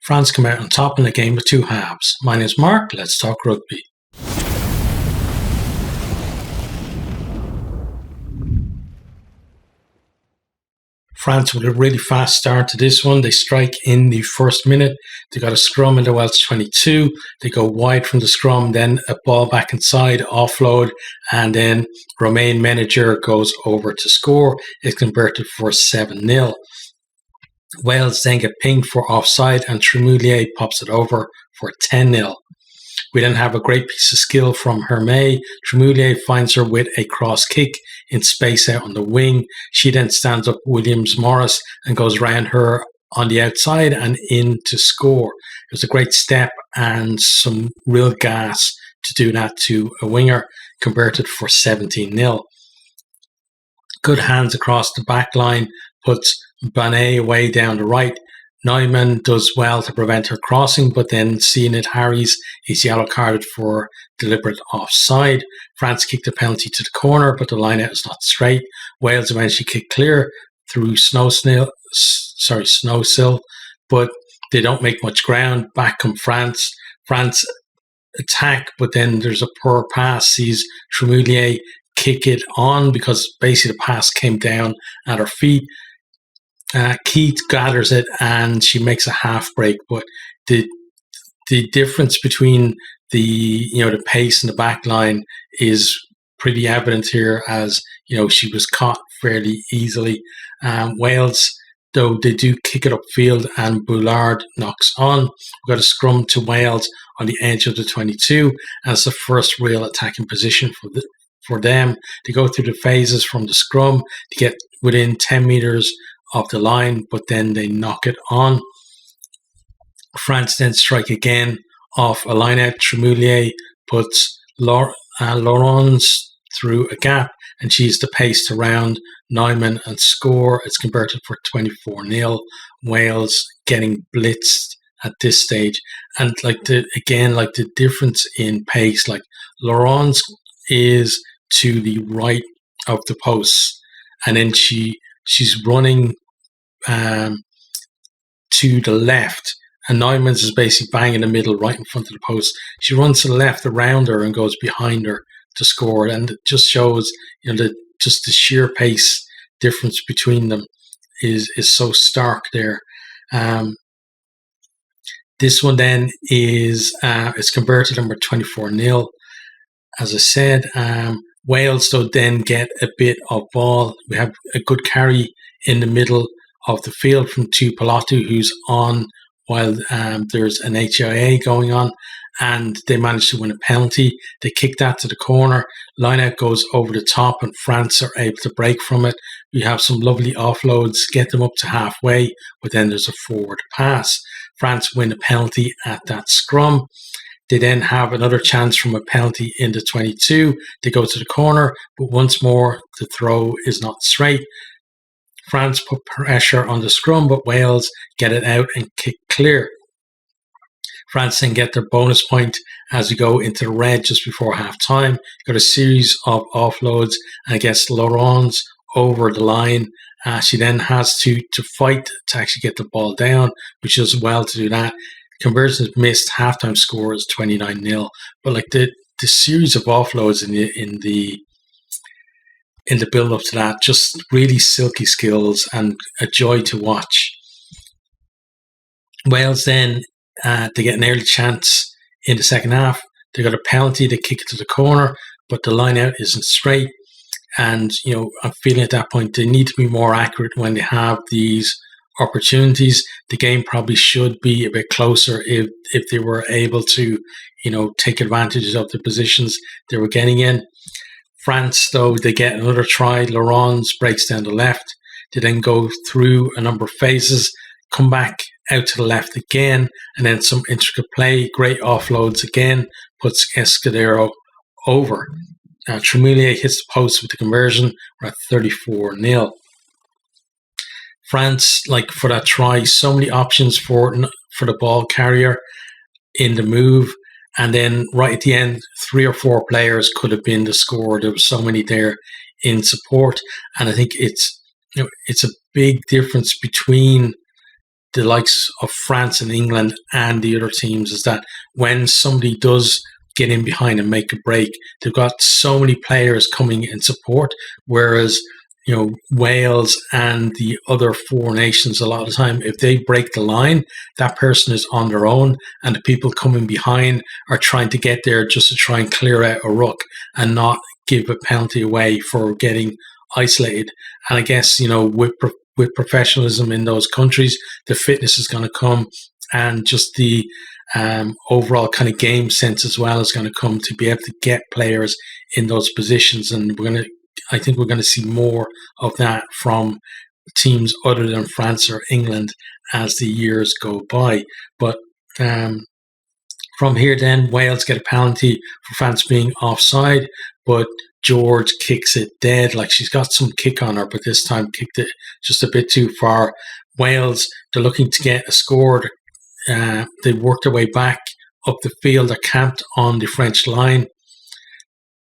France come out on top in the game with two halves. My name is Mark, let's talk rugby. France with a really fast start to this one. They strike in the first minute. They got a scrum in the Welsh 22. They go wide from the scrum, then a ball back inside, offload, and then Romain Manager goes over to score. It's converted for 7-0. Wales then get pinged for offside and Tremoulier pops it over for 10-0. We then have a great piece of skill from Hermé. Tremoulier finds her with a cross kick in space out on the wing. She then stands up Williams-Morris and goes around her on the outside and in to score. It was a great step and some real gas to do that to a winger, converted for 17-0. Good hands across the back line, puts Banet away down the right. Neumann does well to prevent her crossing, but then seeing it Harries is yellow carded for deliberate offside. France kicked a penalty to the corner, but the line out is not straight. Wales eventually kick clear through Snowsill, but they don't make much ground. Back come France. France attack, but then there's a poor pass. Sees Tremoulier kick it on because basically the pass came down at her feet. Keith gathers it and she makes a half break, but the difference between the pace and the back line is pretty evident here, as she was caught fairly easily. Wales, though, they do kick it upfield and Boulard knocks on. We've got a scrum to Wales on the edge of the 22 as the first real attacking position for them. They go through the phases from the scrum to get within 10 metres of the line, but then they knock it on. France then strike again off a line out. Tremoulier puts Laurence through a gap and she's the pace to round Neumann and score. It's converted for 24-0. Wales getting blitzed at this stage, and the difference in pace, like Laurence is to the right of the posts and then she's running to the left, and Neumann's is basically bang in the middle, right in front of the post. She runs to the left around her and goes behind her to score, and it just shows the sheer pace difference between them is so stark there. This one then is it's converted and we're 24-0. As I said, Wales though then get a bit of ball. We have a good carry in the middle of the field from Tuipulotu, who's on while there's an HIA going on, and they manage to win a penalty. They kick that to the corner. Lineout goes over the top and France are able to break from it. We have some lovely offloads, get them up to halfway, but then there's a forward pass. France win a penalty at that scrum. They then have another chance from a penalty in the 22. They go to the corner, but once more, the throw is not straight. France put pressure on the scrum, but Wales get it out and kick clear. France then get their bonus point as we go into the red just before half time. Got a series of offloads and I guess Laurence over the line. She then has to fight to actually get the ball down, which does well to do that. Conversion is missed. Halftime score is 29-0. But the series of offloads in the build up to that, just really silky skills and a joy to watch. Wales then they get an early chance in the second half. They got a penalty, they kick it to the corner, but the line out isn't straight. And I'm feeling at that point they need to be more accurate when they have these opportunities. The game probably should be a bit closer if they were able to take advantage of the positions they were getting in. France, though, they get another try. Laurence breaks down the left. They then go through a number of phases, come back out to the left again, and then some intricate play. Great offloads again, puts Escudero over. Tremoulier hits the post with the conversion. We're at 34-0. France, for that try, so many options for the ball carrier in the move. And then right at the end, 3 or 4 players could have been the score. There was so many there in support. And I think it's a big difference between the likes of France and England and the other teams is that when somebody does get in behind and make a break, they've got so many players coming in support, whereas Wales and the other four nations, a lot of the time, if they break the line, that person is on their own, and the people coming behind are trying to get there just to try and clear out a ruck and not give a penalty away for getting isolated. And I guess, with professionalism in those countries, the fitness is going to come, and just the overall kind of game sense as well is going to come to be able to get players in those positions. And I think we're going to see more of that from teams other than France or England as the years go by. But from here then, Wales get a penalty for France being offside, but George kicks it dead. Like, she's got some kick on her, but this time kicked it just a bit too far. Wales, they're looking to get a score. They worked their way back up the field. They're camped on the French line.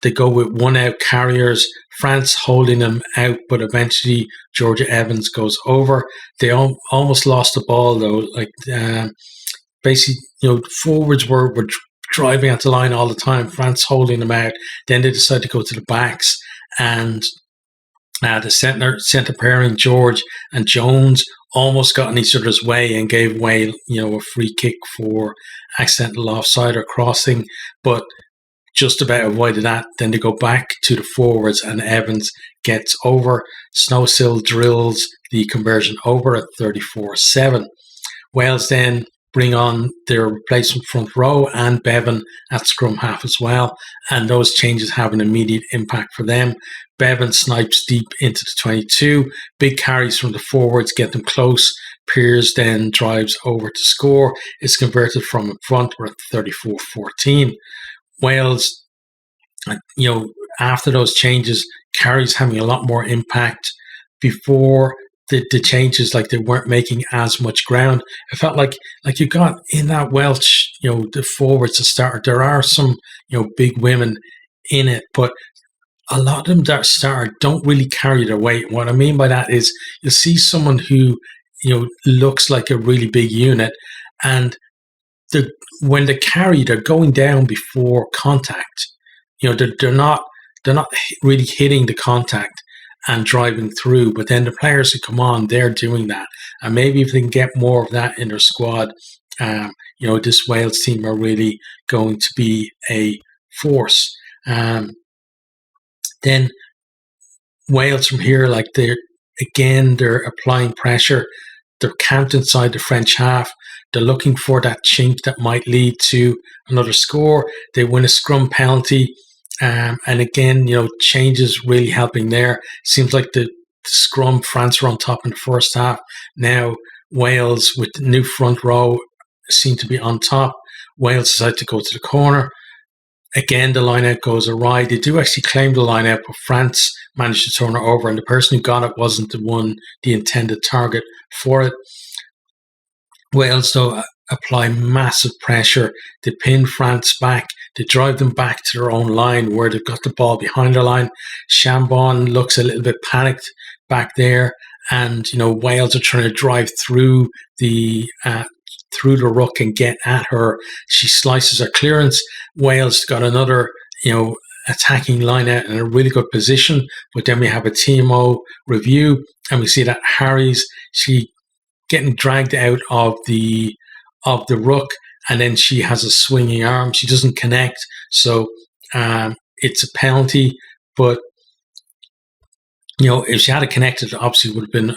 They go with one out carriers, France holding them out, but eventually Georgia Evans goes over. They almost lost the ball though. Basically, forwards were driving at the line all the time, France holding them out. Then they decided to go to the backs, and the centre pairing, George and Jones, almost got in each other's way and gave away, a free kick for accidental offside or crossing, but just about avoided that. Then they go back to the forwards, and Evans gets over. Snowsill drills the conversion over at 34-7. Wales then bring on their replacement front row and Bevan at scrum half as well, and those changes have an immediate impact for them. Bevan snipes deep into the 22. Big carries from the forwards get them close. Piers then drives over to score. It's converted from in front. We're at 34-14. Wales, after those changes, carries having a lot more impact. Before the changes, like, they weren't making as much ground. It felt like you got in that Welsh, the forwards to start. There are some, big women in it, but a lot of them that start don't really carry their weight. What I mean by that is you'll see someone who, looks like a really big unit, and when they carry, they're going down before contact. They're not really hitting the contact and driving through, but then the players who come on, they're doing that. And maybe if they can get more of that in their squad, this Wales team are really going to be a force. Then Wales from here, they're applying pressure. They're camped inside the French half. They're looking for that chink that might lead to another score. They win a scrum penalty. And again, changes really helping there. Seems like the scrum, France were on top in the first half. Now Wales, with the new front row, seem to be on top. Wales decide to go to the corner. Again, the line-out goes awry. They do actually claim the line-out, but France managed to turn it over, and the person who got it wasn't the intended target for it. Wales, though, apply massive pressure. They pin France back. They drive them back to their own line where they've got the ball behind their line. Chambon looks a little bit panicked back there, and Wales are trying to drive through the ruck and get at her. She slices her clearance. Wales got another attacking line out in a really good position, but then we have a TMO review, and we see that she getting dragged out of the ruck, and then she has a swinging arm. She doesn't connect, so it's a penalty. But if she had connected, it obviously would have been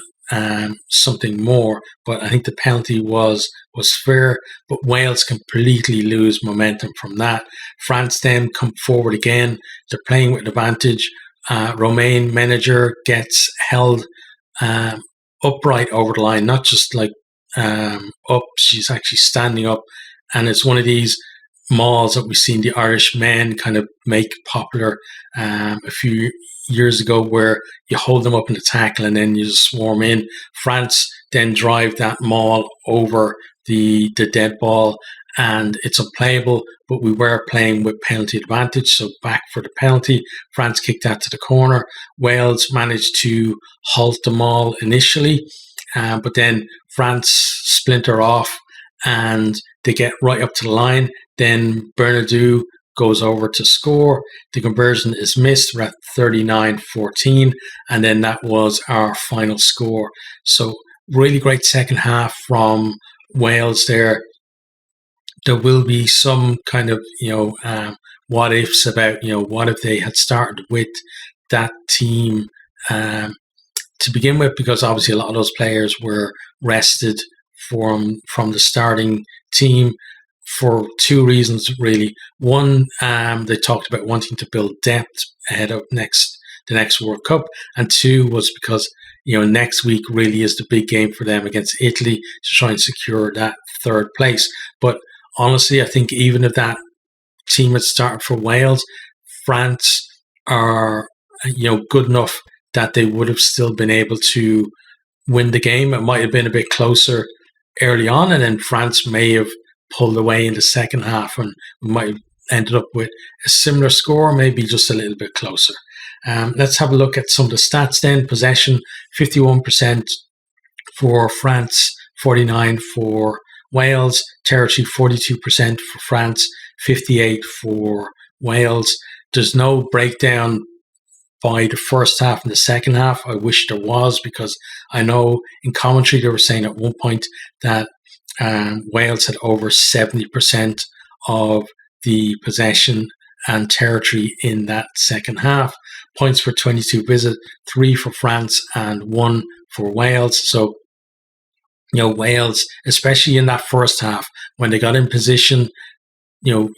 something more. But I think the penalty was fair. But Wales completely lose momentum from that. France then come forward again. They're playing with advantage. Romain Manager gets held upright over the line, not just up. She's actually standing up, and it's one of these mauls that we've seen the Irish men kind of make popular a few years ago, where you hold them up in the tackle and then you just swarm in. France then drive that maul over the dead ball, and it's unplayable, but we were playing with penalty advantage, so back for the penalty. France kicked that to the corner. Wales managed to halt the maul initially, but then France splinter off and they get right up to the line. Then Bernardo goes over to score. The conversion is missed. We're at 39-14, and then that was our final score. So really great second half from Wales there. There will be some kind of, what ifs about, what if they had started with that team to begin with, because obviously a lot of those players were rested from the starting team for two reasons, really. One, they talked about wanting to build depth ahead of the next World Cup, and two was because next week really is the big game for them against Italy to try and secure that third place. But honestly, I think even if that team had started for Wales, France are good enough that they would have still been able to win the game. It might have been a bit closer early on, and then France may have pulled away in the second half, and we might have ended up with a similar score, maybe just a little bit closer. Let's have a look at some of the stats then. Possession, 51% for France, 49% for Wales. Territory, 42% for France, 58% for Wales. There's no breakdown by the first half and the second half. I wish there was, because I know in commentary they were saying at one point that Wales had over 70% of the possession and territory in that second half. Points for 22 visits, 3 for France and 1 for Wales. So, Wales, especially in that first half, when they got in position,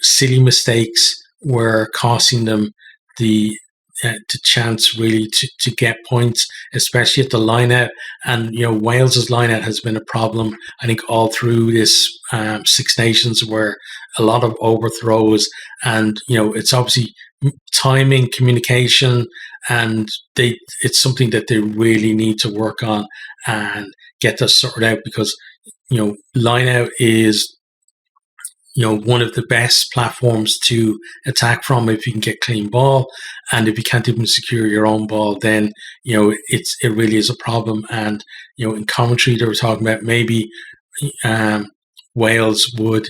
silly mistakes were costing them the chance really to get points, especially at the line-out. And Wales's line-out has been a problem, I think, all through this Six Nations, where a lot of overthrows, and it's obviously timing, communication, and it's something that they really need to work on and get this sorted out, because line-out is one of the best platforms to attack from if you can get clean ball. And if you can't even secure your own ball, then it really is a problem. And in commentary they were talking about maybe Wales would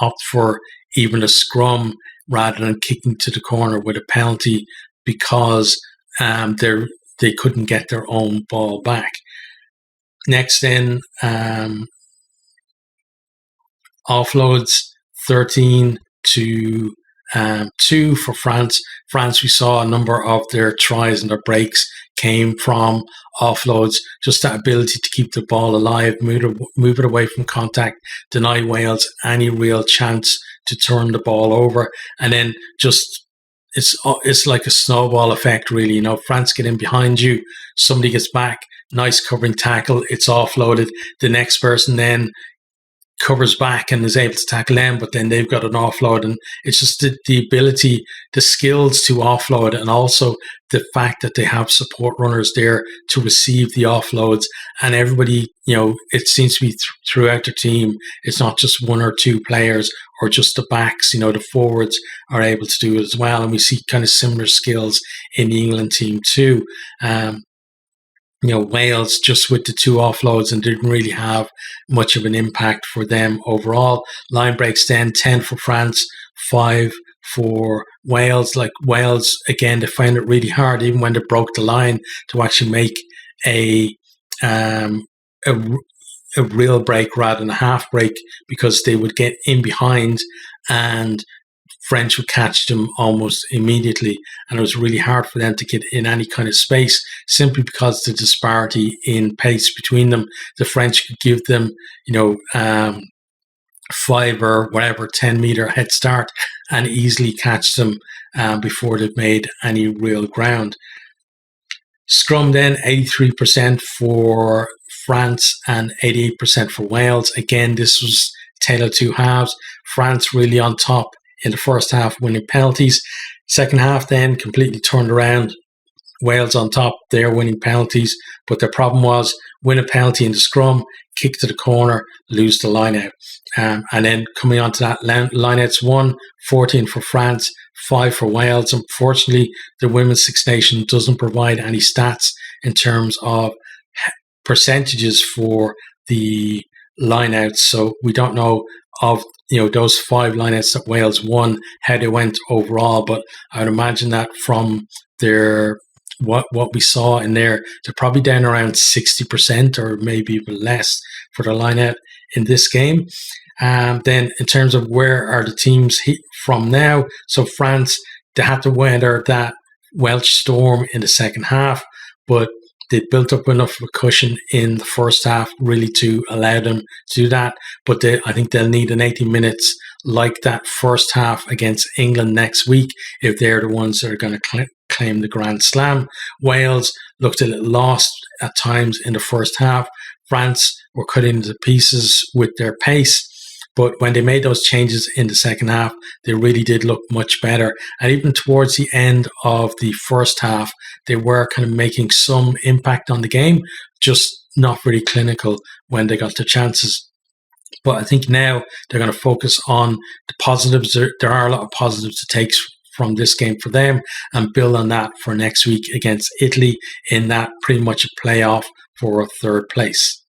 opt for even a scrum rather than kicking to the corner with a penalty, because they couldn't get their own ball back. Next then, offloads, 13 to 2 for France. France, we saw a number of their tries and their breaks came from offloads. Just that ability to keep the ball alive, move it away from contact, deny Wales any real chance to turn the ball over, and then just it's like a snowball effect, really. France get in behind you, somebody gets back, nice covering tackle, it's offloaded. The next person then covers back and is able to tackle them, but then they've got an offload. And it's just the ability, the skills to offload, and also the fact that they have support runners there to receive the offloads. And everybody, it seems to be throughout the team, it's not just one or two players or just the backs, the forwards are able to do it as well. And we see kind of similar skills in the England team too. Wales just with the 2 offloads and didn't really have much of an impact for them overall. Line breaks then, 10 for France, 5 for Wales. Like Wales, again, they found it really hard, even when they broke the line, to actually make a real break rather than a half break, because they would get in behind and French would catch them almost immediately, and it was really hard for them to get in any kind of space, simply because the disparity in pace between them. The French could give them, 5 or whatever 10-meter head start and easily catch them before they've made any real ground. Scrum then, 83% for France and 88% for Wales. Again, this was tale of two halves. France really on top in the first half, winning penalties. Second half then completely turned around. Wales on top, they're winning penalties, but their problem was win a penalty in the scrum, kick to the corner, lose the line-out. And then coming on to that, line-outs 14 for France, 5 for Wales. Unfortunately, the Women's Six Nations doesn't provide any stats in terms of percentages for the lineouts, so we don't know of those 5 lineouts that Wales won, how they went overall. But I would imagine that from their what we saw in there, they're probably down around 60% or maybe even less for the lineout in this game. Then in terms of where are the teams from now, so France, they had to weather that Welsh storm in the second half, but they built up enough of a cushion in the first half really to allow them to do that. But I think they'll need an 80 minutes like that first half against England next week if they're the ones that are going to claim the Grand Slam. Wales looked a little lost at times in the first half. France were cut into pieces with their pace. But when they made those changes in the second half, they really did look much better. And even towards the end of the first half, they were kind of making some impact on the game, just not very clinical when they got their chances. But I think now they're going to focus on the positives. There are a lot of positives to take from this game for them and build on that for next week against Italy in that pretty much a playoff for a third place.